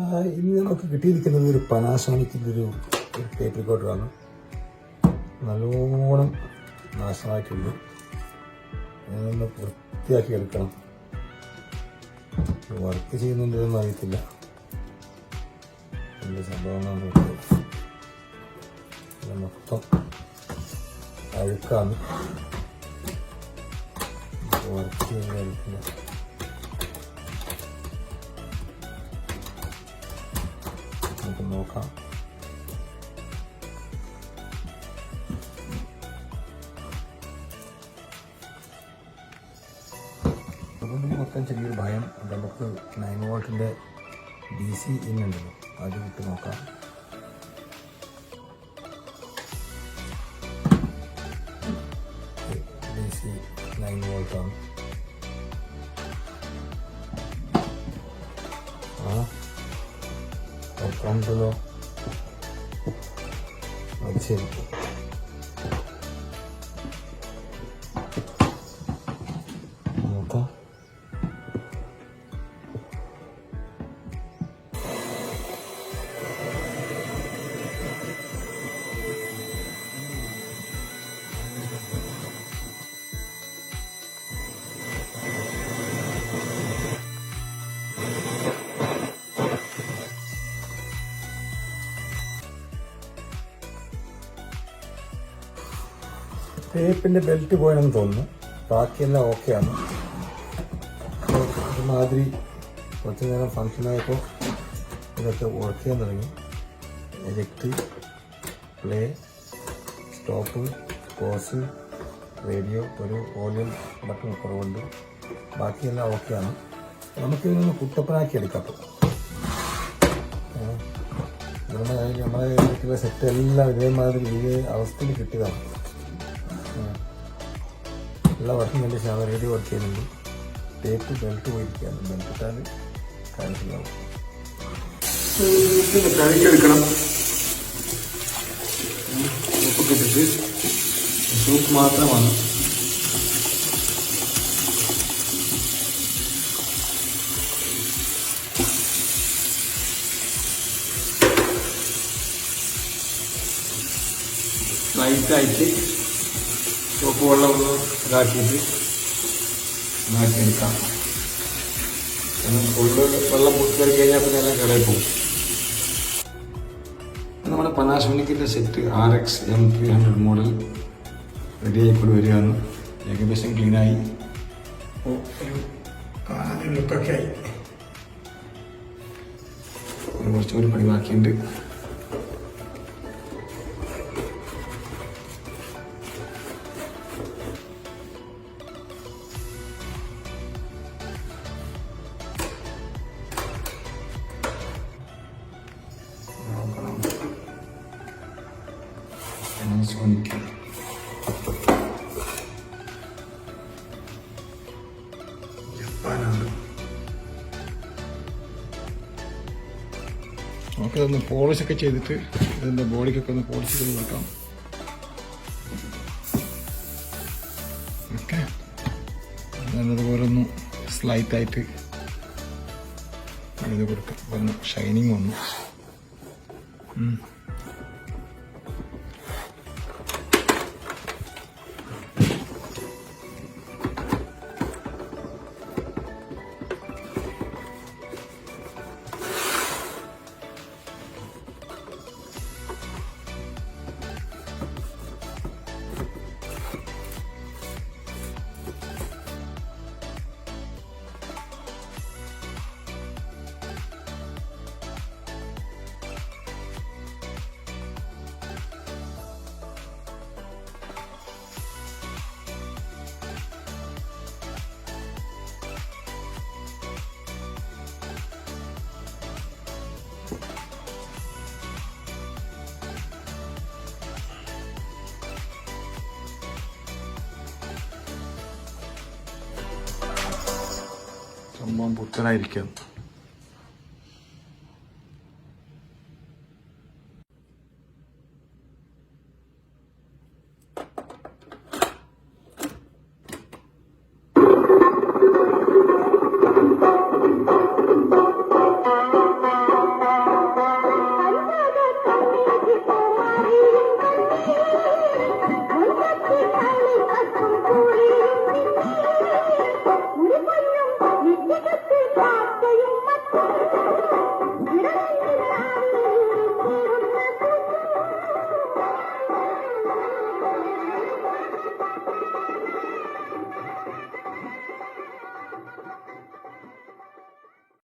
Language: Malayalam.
ഇന്ന് നമുക്ക് കിട്ടിയിരിക്കുന്നത് ഒരു പനാസോണിക്കിൻ്റെ ഒരു ടേപ്പ് റെക്കോർഡറാണ്. നല്ലോണം നാശമായിട്ടുണ്ട്. ഞാനൊന്ന് വൃത്തിയാക്കി എടുക്കണം. വർക്ക് ചെയ്യുന്നുണ്ടെന്ന് അറിയത്തില്ല. എൻ്റെ സംഭവങ്ങളാണ് മൊത്തം അഴുക്കാണ്. വർക്ക് ചെയ്യുന്നില്ല. നമുക്ക് നോക്കാം. അതുകൊണ്ട് മൊത്തം ചെറിയൊരു ഭയം. നമുക്ക് 9 വോൾട്ടിൻ്റെ DC ഇൻ ഉണ്ടല്ലോ, അത് വിട്ട് നോക്കാം. DC 9 വോൾട്ടാണ്. ഉണ്ടല്ലോ, അത് ശരി. നോക്കാം. ടേപ്പിൻ്റെ ബെൽറ്റ് പോയെന്ന് തോന്നുന്നു. ബാക്കിയെല്ലാം ഓക്കെയാണ്. ഒരുമാതിരി കുറച്ച് നേരം ഫങ്ഷനായപ്പോൾ ഇതൊക്കെ വർക്ക് ചെയ്യാൻ തുടങ്ങി. Eject, play, stop, pause, radio, ഒരു വോളിയം ബട്ടൺ കുറവുണ്ട്. ബാക്കിയെല്ലാം ഓക്കെയാണ്. നമുക്കിൽ നിന്ന് കുട്ടപ്പനാക്കി എടുക്കാം. നമ്മുടെ കയ്യിലുള്ള സെറ്റ് എല്ലാം ഇതേമാതിരി ഇതേ അവസ്ഥയിൽ കിട്ടിയതാണ്. എല്ലാ വർക്കും വേണ്ടി ശാഖ റേഡിയോ വർക്ക് ചെയ്യുന്നുണ്ട്. ടേപ്പ് ബെൽറ്റ് പോയിരിക്കുകയാണ്. ബെൽറ്റ് ഇട്ടാൽ കാര്യത്തിലാവും. കഴുകിയെടുക്കണം. ഉപ്പൊക്കെ ഇട്ടിട്ട് സൂപ്പ് മാത്രമാണ്. ലൈറ്റായിട്ട് സോപ്പ് വെള്ളം ഒന്ന് ഇതാക്കിയിട്ട് ഇതാക്കിയെടുക്കാം. ഫുള്ള് വെള്ളം പൊട്ടിക്കറി കഴിഞ്ഞാൽ പിന്നെ എല്ലാം കിടയിൽ പോകും. നമ്മുടെ പനാസോണിക്കിൻ്റെ set RX M300 model ready ആയിക്കൊണ്ട് വരികയാണ്. ഏകദേശം ക്ലീനായി. ഒരു കാണാൻ ലുക്കൊക്കെ ആയി. കുറച്ചുകൂടി പണി ബാക്കിയുണ്ട്. ജപ്പാനാണ്. നമുക്കിതൊന്ന് പോളിഷൊക്കെ ചെയ്തിട്ട് ഇതിൻ്റെ ബോഡിക്കൊക്കെ ഒന്ന് പോളിഷ് ചെയ്ത് കൊടുക്കാം. ഓക്കെ, അതുപോലെ ഒന്ന് സ്ലൈറ്റായിട്ട് ഇത് കൊടുക്കാം. ഒന്ന് ഷൈനിങ് വന്നു. സംഭവം പുത്തനായിരിക്കാം.